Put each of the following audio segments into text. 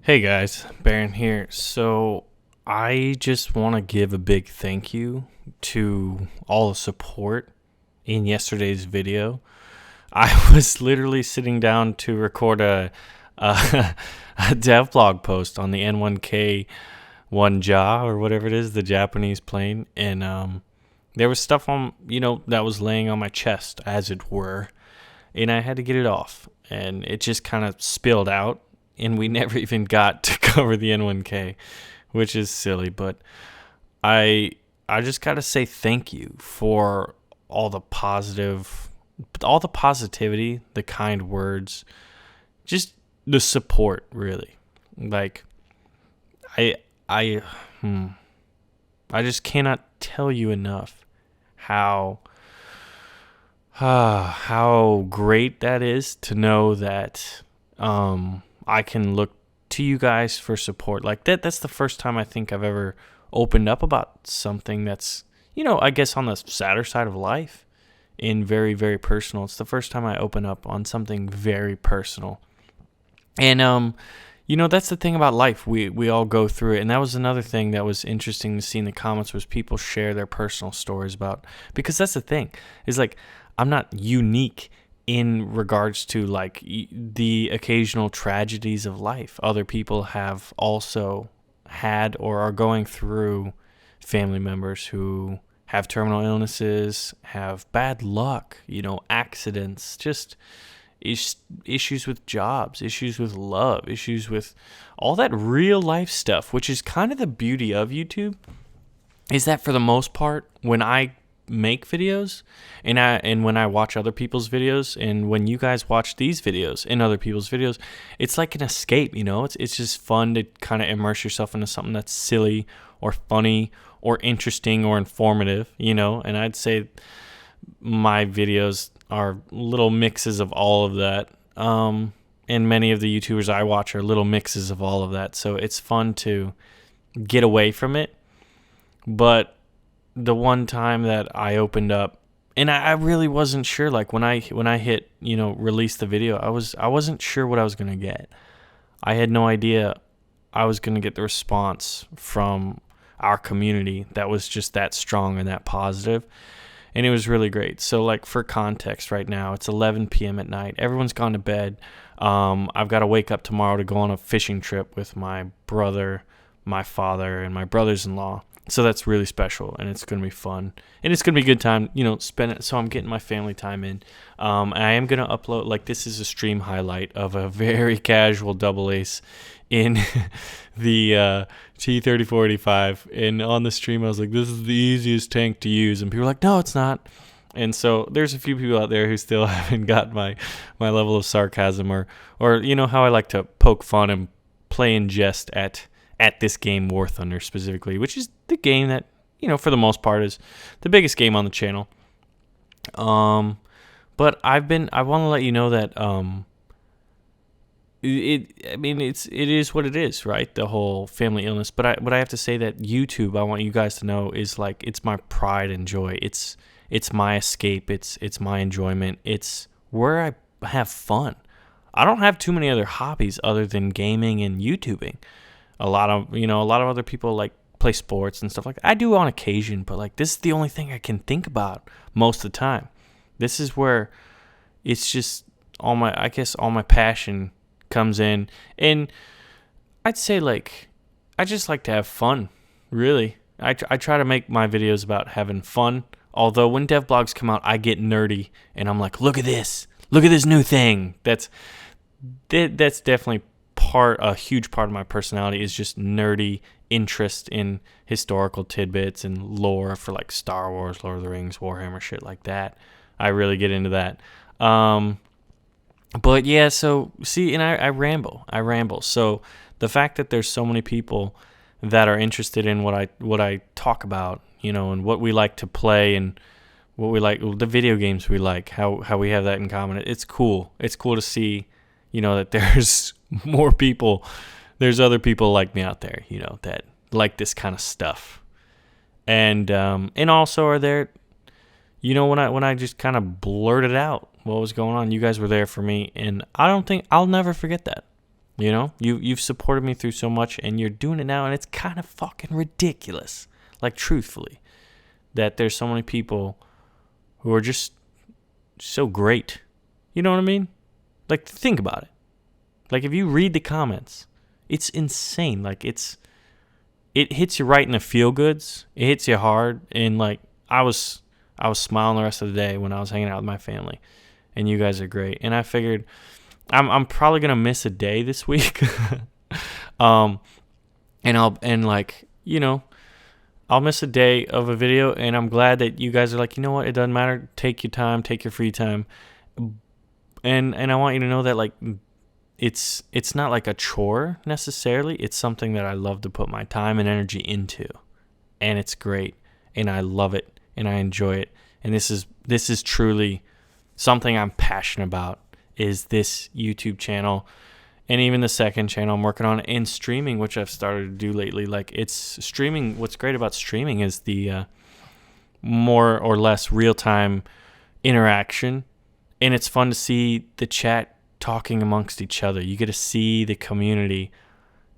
Hey guys, Baron here. So I just want to give a big thank you to all the support in yesterday's video. I was literally sitting down to record a, a dev blog post on the N1K one Ja or whatever it is, the Japanese plane, and there was stuff on that was laying on my chest, as it were, and I had to get it off, and it just kind of spilled out, and we never even got to cover the N1K, which is silly, but I I just got to say thank you for all the positivity, the kind words, just the support, really. Like I I hmm, I just cannot tell you enough how how great that is to know that I can look to you guys for support like that. That's the first time I think I've ever opened up about something that's, I guess on the sadder side of life in very, very personal. It's the first time I open up on something very personal. And that's the thing about life. We all go through it. And that was another thing that was interesting to see in the comments was people share their personal stories about, because that's the thing. Is like I'm not unique in regards to like the occasional tragedies of life. Other people have also had or are going through family members who have terminal illnesses, have bad luck, accidents, just issues with jobs, issues with love, issues with all that real life stuff, which is kind of the beauty of YouTube, is that for the most part, when I make videos and when I watch other people's videos and when you guys watch these videos and other people's videos, it's like an escape, it's just fun to kind of immerse yourself into something that's silly or funny or interesting or informative, and I'd say my videos are little mixes of all of that. And many of the YouTubers I watch are little mixes of all of that. So it's fun to get away from it. But the one time that I opened up, and I really wasn't sure, like when I hit, release the video, I wasn't sure what I was gonna get. I had no idea I was gonna get the response from our community that was just that strong and that positive. And it was really great. So, like, for context, right now, it's 11 p.m. at night. Everyone's gone to bed. I've got to wake up tomorrow to go on a fishing trip with my brother, my father, and my brothers-in-law. So that's really special, and it's going to be fun. And it's going to be a good time, spend it. So I'm getting my family time in. I am going to upload, like, this is a stream highlight of a very casual double ace in the T-3485. And on the stream, I was like, this is the easiest tank to use. And people were like, no, it's not. And so there's a few people out there who still haven't got my level of sarcasm or how I like to poke fun and play in jest at this game, War Thunder specifically, which is the game that, for the most part is the biggest game on the channel. But I want to let you know that it is what it is, right? The whole family illness. But I have to say that YouTube, I want you guys to know, is like, it's my pride and joy. It's my escape. It's my enjoyment. It's where I have fun. I don't have too many other hobbies other than gaming and YouTubing. A lot of other people like play sports and stuff like that. I do on occasion, but like this is the only thing I can think about most of the time. This is where it's just all my passion comes in. And I'd say, like, I just like to have fun, really. I try to make my videos about having fun. Although when dev blogs come out, I get nerdy and I'm like, look at this new thing. That's definitely a huge part of my personality, is just nerdy interest in historical tidbits and lore for like Star Wars, Lord of the Rings, Warhammer, shit like that. I really get into that. But yeah, so see, and I ramble. So the fact that there's so many people that are interested in what I talk about, and what we like to play and what we like, the video games we like, how we have that in common. It's cool. It's cool to see, that there's more people. There's other people like me out there, that like this kind of stuff. And also are there, when I just kind of blurted out what was going on, you guys were there for me, and I don't think I'll never forget that. You've supported me through so much, and you're doing it now, and it's kind of fucking ridiculous. Like, truthfully, that there's so many people who are just so great. You know what I mean? Like, think about it. Like, if you read the comments, it's insane. Like, it hits you right in the feel goods. It hits you hard, and like I was smiling the rest of the day when I was hanging out with my family, and you guys are great. And I figured I'm probably gonna miss a day this week, and I'll miss a day of a video, and I'm glad that you guys are like, you know what, it doesn't matter. Take your time, take your free time, and I want you to know that like it's not like a chore necessarily. It's something that I love to put my time and energy into, and it's great, and I love it, and I enjoy it, and this is truly something I'm passionate about. Is this YouTube channel, and even the second channel I'm working on, and streaming, which I've started to do lately. Like, it's streaming. What's great about streaming is the more or less real-time interaction, and it's fun to see the chat talking amongst each other. You get to see the community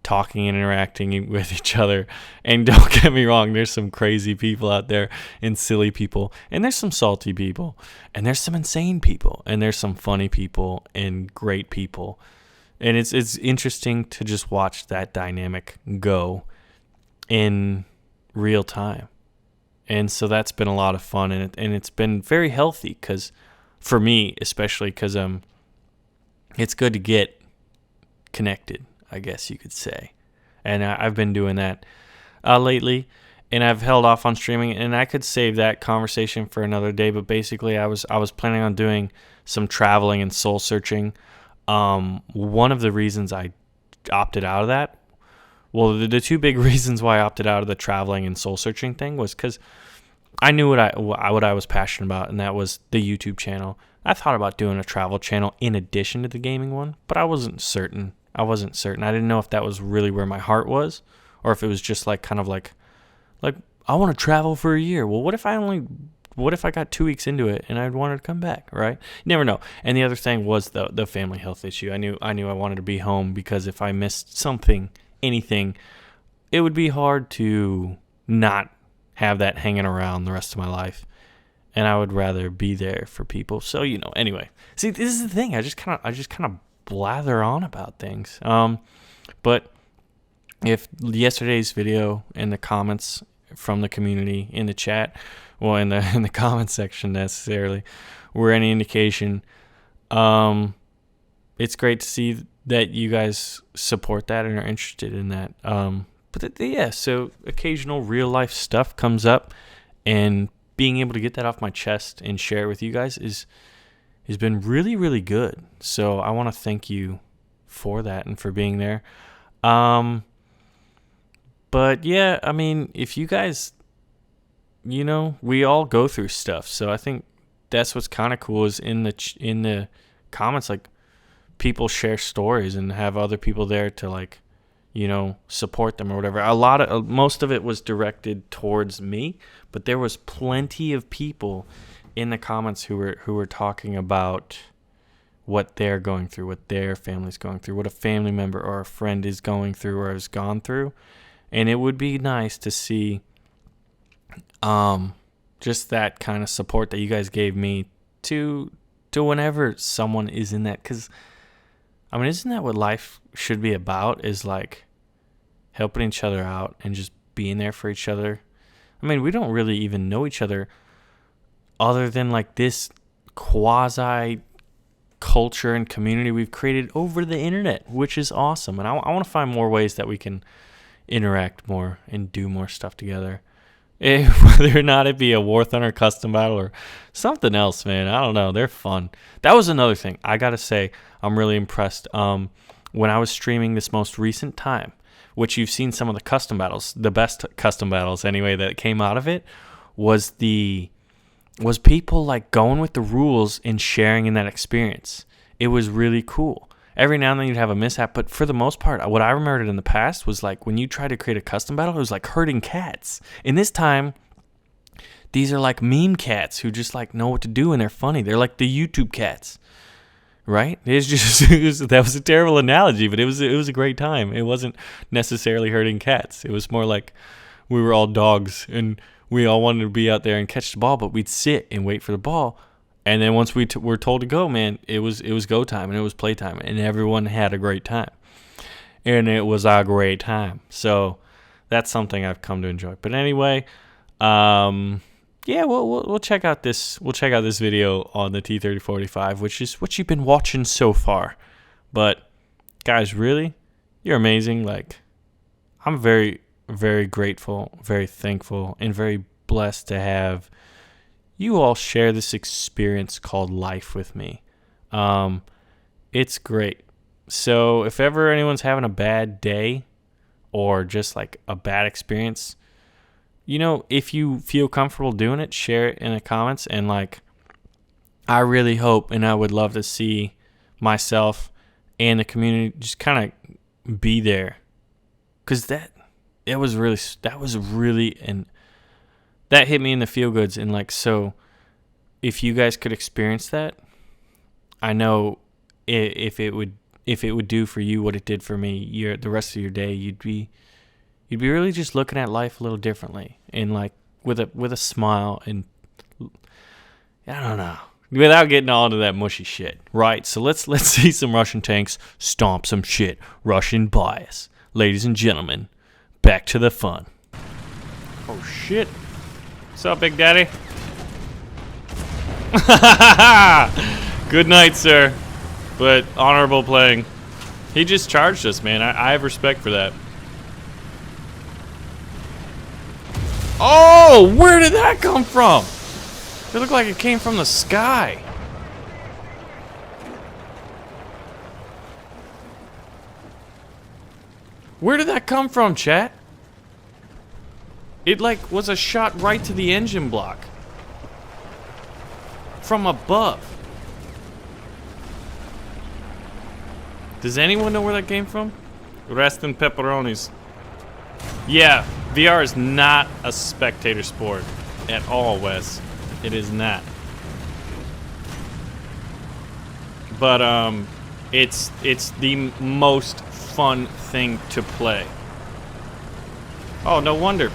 talking and interacting with each other. And don't get me wrong, there's some crazy people out there and silly people, and there's some salty people, and there's some insane people, and there's some funny people and great people. And it's interesting to just watch that dynamic go in real time. And so that's been a lot of fun, and it's been very healthy, because for me especially, because it's good to get connected, I guess you could say. And I've been doing that lately, and I've held off on streaming, and I could save that conversation for another day. But basically, I was planning on doing some traveling and soul searching. One of the reasons I opted out of that, well, the two big reasons why I opted out of the traveling and soul searching thing was because I knew what I was passionate about, and that was the YouTube channel. I thought about doing a travel channel in addition to the gaming one, but I wasn't certain. I didn't know if that was really where my heart was, or if it was just like kind of like I want to travel for a year. Well, what if I got 2 weeks into it and I wanted to come back, right? You never know. And the other thing was the family health issue. I knew I wanted to be home, because if I missed something, anything, it would be hard to not have that hanging around the rest of my life. And I would rather be there for people. So, anyway. See, this is the thing. I just kind of blather on about things. But if yesterday's video and the comments from the community in the chat, well, in the comments section necessarily, were any indication, it's great to see that you guys support that and are interested in that. So occasional real life stuff comes up, and being able to get that off my chest and share it with you guys has been really, really good. So I want to thank you for that and for being there. But yeah, I mean, if you guys, we all go through stuff. So I think that's what's kind of cool, is in the comments, like, people share stories and have other people there to, like, support them or whatever. Most of it was directed towards me, but there was plenty of people in the comments who were talking about what they're going through, what their family's going through, what a family member or a friend is going through or has gone through. And it would be nice to see just that kind of support that you guys gave me to whenever someone is in that. Because, I mean, isn't that what life should be about, is like helping each other out and just being there for each other? I mean, we don't really even know each other other than like this quasi culture and community we've created over the internet, which is awesome. And I want to find more ways that we can interact more and do more stuff together. Whether or not it be a War Thunder custom battle or something else, man, I don't know. They're fun. That was another thing. I gotta say, I'm really impressed. When I was streaming this most recent time, which you've seen some of the custom battles, the best custom battles anyway that came out of it, was people like going with the rules and sharing in that experience. It was really cool. Every now and then you'd have a mishap, but for the most part, what I remembered in the past was like when you tried to create a custom battle, it was like herding cats. And this time, these are like meme cats who just like know what to do, and they're funny. They're like the YouTube cats. right? It's just that was a terrible analogy, but it was a great time. It wasn't necessarily herding cats. It was more like we were all dogs and we all wanted to be out there and catch the ball, but we'd sit and wait for the ball. And then once we were told to go, man, it was go time and it was play time, and everyone had a great time. And it was a great time. So that's something I've come to enjoy. But anyway, yeah, we'll check out this video on the T3045, which is what you've been watching so far. But guys, really, you're amazing. Like, I'm very, very grateful, very thankful, and very blessed to have you all share this experience called life with me. It's great. So if ever anyone's having a bad day or just like a bad experience, you know, if you feel comfortable doing it, share it in the comments. And like, I really hope and I would love to see myself and the community just kind of be there, because that was really and that hit me in the feel goods. And like, so if you guys could experience that, I know if it would do for you what it did for me, the rest of your day, you'd be really just looking at life a little differently, and like with a smile, and I don't know, without getting all into that mushy shit, right? So let's see some Russian tanks stomp some shit. Russian bias, ladies and gentlemen. Back to the fun. Oh shit! What's up, Big Daddy? Good night, sir. But honorable playing. He just charged us, man. I have respect for that. Oh, where did that come from? It looked like it came from the sky. Where did that come from, chat? It like was a shot right to the engine block. From above. Does anyone know where that came from? Rest in pepperonis. Yeah, VR is not a spectator sport at all, Wes. It is not. But it's the most fun thing to play. Oh, no wonder.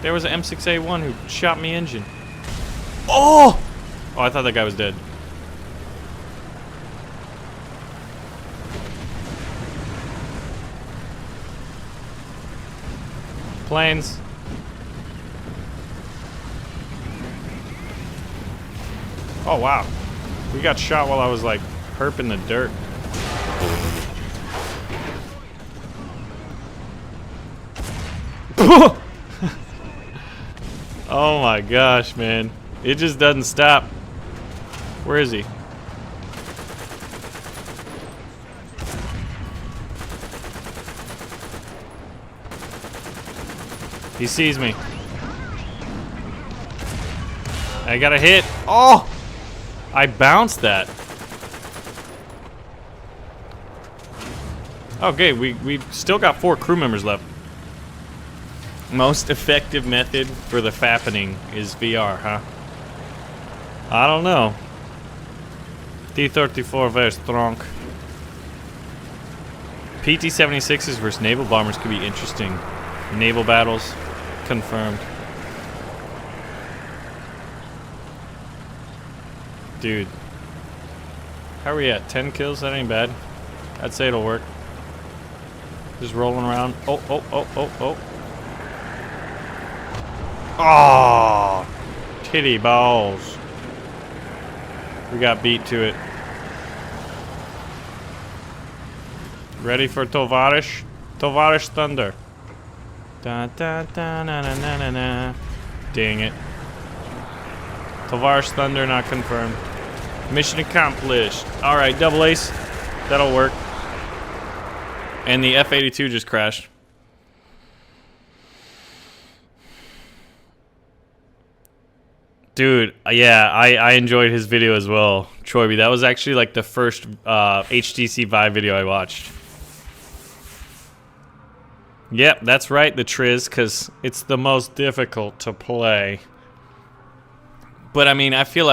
There was an M6A1 who shot me engine. Oh! Oh, I thought that guy was dead. Planes. Oh, wow. We got shot while I was, like, herping the dirt. Oh my gosh, man. It just doesn't stop. Where is he? He sees me. I got a hit. Oh! I bounced that. Okay, we still got 4 crew members left. Most effective method for the fappening is VR, huh? I don't know. T-34 very strong. PT-76s versus naval bombers could be interesting. Naval battles confirmed. Dude. How are we at? 10 kills? That ain't bad. I'd say it'll work. Just rolling around. Oh, oh, oh, oh, oh. Oh, titty balls. We got beat to it. Ready for Tovarish? Tovarish Thunder. Da, da, da, na, na, na, na, na. Dang it. Tovarish Thunder not confirmed. Mission accomplished. Alright, double ace. That'll work. And the F-82 just crashed. Dude, yeah, I enjoyed his video as well, Troyby. That was actually like the first HTC Vive video I watched. Yep, that's right, the Triz, because it's the most difficult to play. But I mean, I feel like